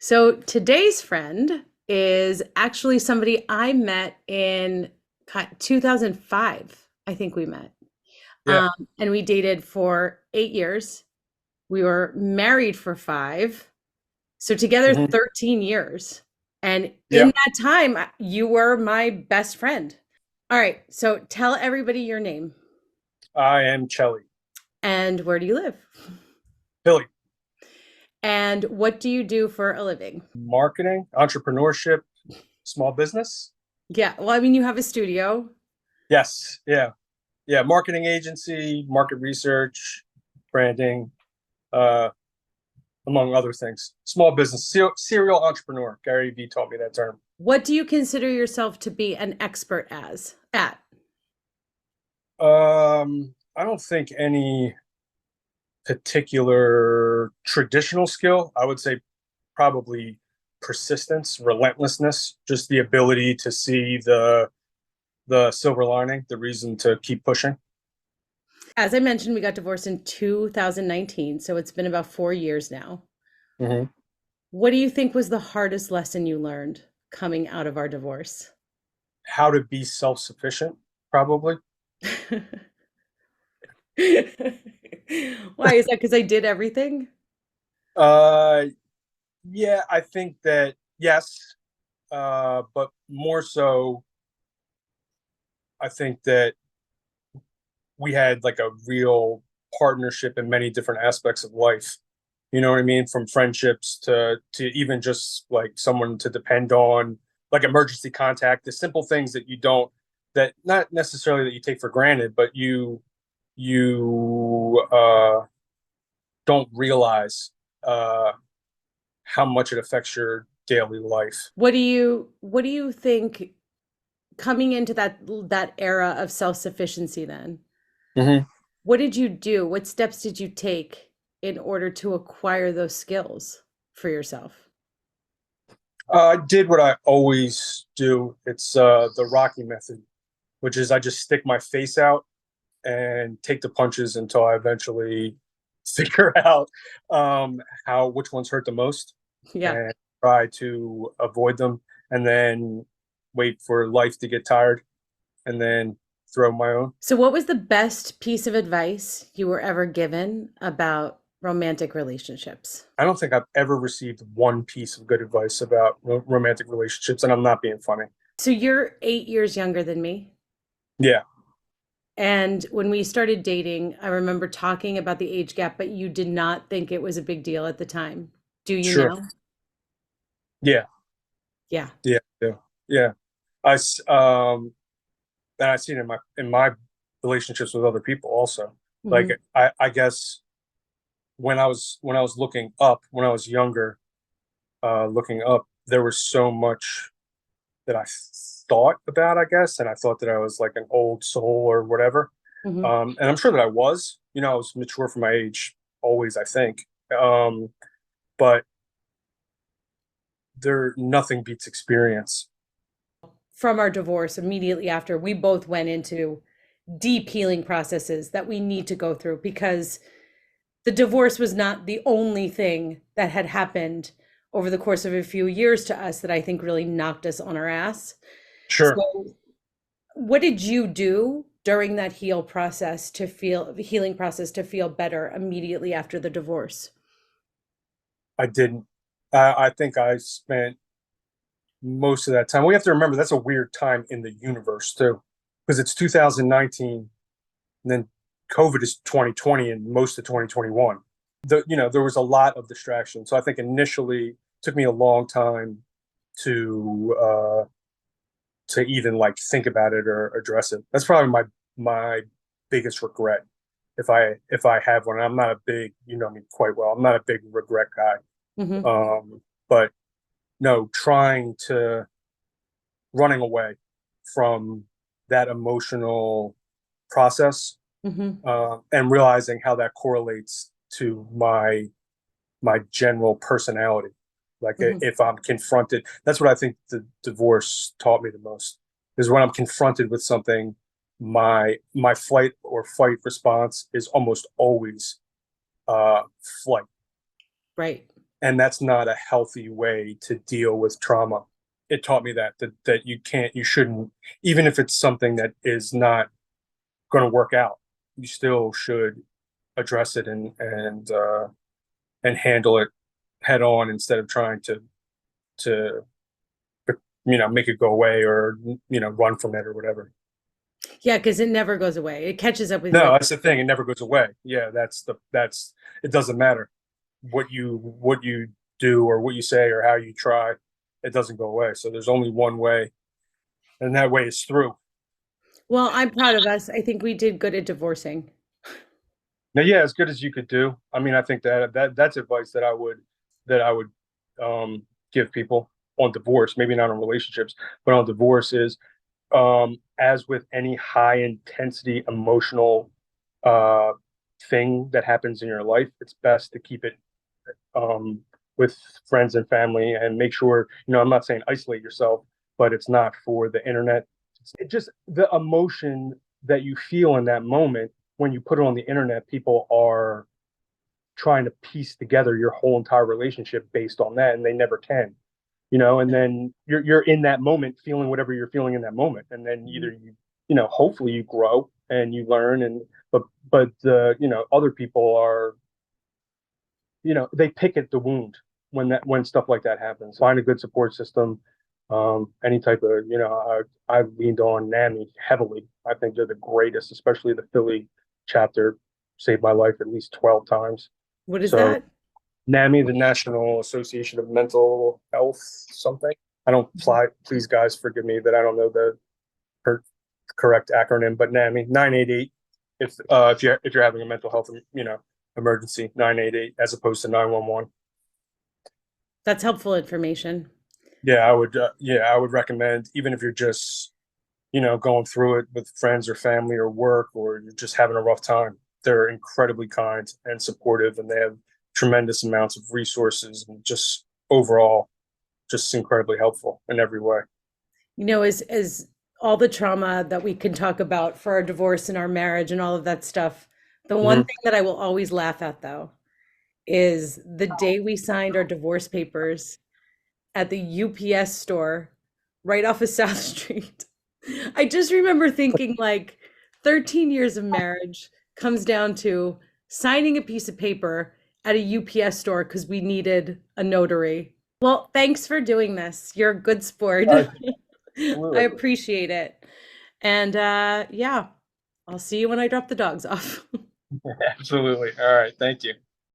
So today's friend is actually somebody I met in 2005. I think we met. Yeah. And we dated for 8 years. We were married for five. So together, hmm 13 years. And in Yeah. that time, you were my best friend. All right. So tell everybody your name I am Ccelli. and where do you live? Billy. And what do you do for a living? Marketing, entrepreneurship, small business. Yeah. Well, I mean, you have a studio. Yes. Yeah. Yeah. Marketing agency, market research, branding, uh, among other things. Small business, serial entrepreneur. Gary Vee taught me that term. What do you consider yourself to be an expert as at? I don't think any particular traditional skill. I would say probably persistence, relentlessness, just the ability to see the silver lining, the reason to keep pushing. As I mentioned, we got divorced in 2019, so it's been about 4 years now. hmm What do you think was the hardest lesson you learned coming out of our divorce? How to be self-sufficient, probably. Why is that? Because I did everything? Uh, yeah, I think that yes, but more so, I think that we had like a real partnership in many different aspects of life. You know what I mean? From friendships to even just like someone to depend on, like emergency contact, the simple things that you don't that not necessarily that you take for granted, but you don't realize uh how much it affects your daily life. What do you think coming into that era of self-sufficiency then? hmm What did you do? What steps did you take in order to acquire those skills for yourself? I did what I always do. It's the Rocky method, which is I just stick my face out and take the punches until I eventually figure out how which ones hurt the most Yeah. and try to avoid them, and then wait for life to get tired and then throw my own. So, what was the best piece of advice you were ever given about romantic relationships? I don't think I've ever received one piece of good advice about romantic relationships, and I'm not being funny. So, you're 8 years younger than me. Yeah, And when we started dating, I remember talking about the age gap, but you did not think it was a big deal at the time. Do you sure. now? Yeah, Yeah. yeah, yeah, yeah. I and I've seen it in my relationships with other people also. Like Hmm. I guess when I was looking up when I was younger, looking up, there was so much that I thought about, I guess, and I thought that I was like an old soul or whatever. Hmm. And I'm sure that I was. I was mature for my age, always, I think. But there, nothing beats experience. From our divorce, immediately after, we both went into deep healing processes that we need to go through because the divorce was not the only thing that had happened over the course of a few years to us that I think really knocked us on our ass. Sure, So, what did you do during that healing process to feel better immediately after the divorce? I didn't. I think I spent most of that time. We have to remember that's a weird time in the universe too, because it's 2019, and then COVID is 2020 and most of 2021. There was a lot of distraction. So I think initially it took me a long time to even like think about it or address it. That's probably my biggest regret. If I have one, I'm not a big, you know me quite well. I'm not a big regret guy. Hmm. But no, trying to running away from that emotional process, Hmm. and realizing how that correlates to my general personality. Like Hmm. if I'm confronted, that's what I think the divorce taught me the most is when I'm confronted with something, my flight or fight response is almost always uh, flight, Right. and that's not a healthy way to deal with trauma. It taught me that you shouldn't, even if it's something that is not going to work out, you still should address it and handle it head on instead of trying to make it go away, or run from it or whatever. Yeah, because it never goes away. It catches up with you. No, that's the thing. It never goes away. Yeah, that's it doesn't matter what you do or what you say or how you try. It doesn't go away. So there's only one way, and that way is through. Well, I'm proud of us. I think we did good at divorcing. Now, yeah, as good as you could do. I mean, I think that's advice that I would give people on divorce. Maybe not on relationships, but on divorce is, as with any high intensity emotional uh, thing that happens in your life, it's best to keep it um, with friends and family, and make sure, I'm not saying isolate yourself, but it's not for the internet. It just the emotion that you feel in that moment when you put it on the internet, people are trying to piece together your whole entire relationship based on that, and they never can. And then you're in that moment feeling whatever you're feeling in that moment, and then either hopefully you grow and you learn, and but other people are, they pick at the wound when stuff like that happens. Find a good support system. Any type of, I've leaned on NAMI heavily. I think they're the greatest, especially the Philly chapter saved my life at least 12 times. What is So that? NAMI, the National Association of Mental Health, something. I don't fly. Please, guys, forgive me that I don't know the correct acronym, but NAMI 988. If you're having a mental health emergency, 988 as opposed to 911. That's helpful information. Yeah, I would. Yeah, I would recommend, even if you're just going through it with friends or family or work, or you're just having a rough time. They're incredibly kind and supportive, and they have tremendous amounts of resources, and just overall, just incredibly helpful in every way. As all the trauma that we can talk about for our divorce and our marriage and all of that stuff, the one Mhm. thing that I will always laugh at though is the day we signed our divorce papers at the UPS store right off of South Street. I just remember thinking like 13 years of marriage comes down to signing a piece of paper at a UPS store because we needed a notary. Well, thanks for doing this. You're a good sport. I Absolutely. appreciate it. And yeah, I'll see you when I drop the dogs off. Absolutely. All right. Thank you.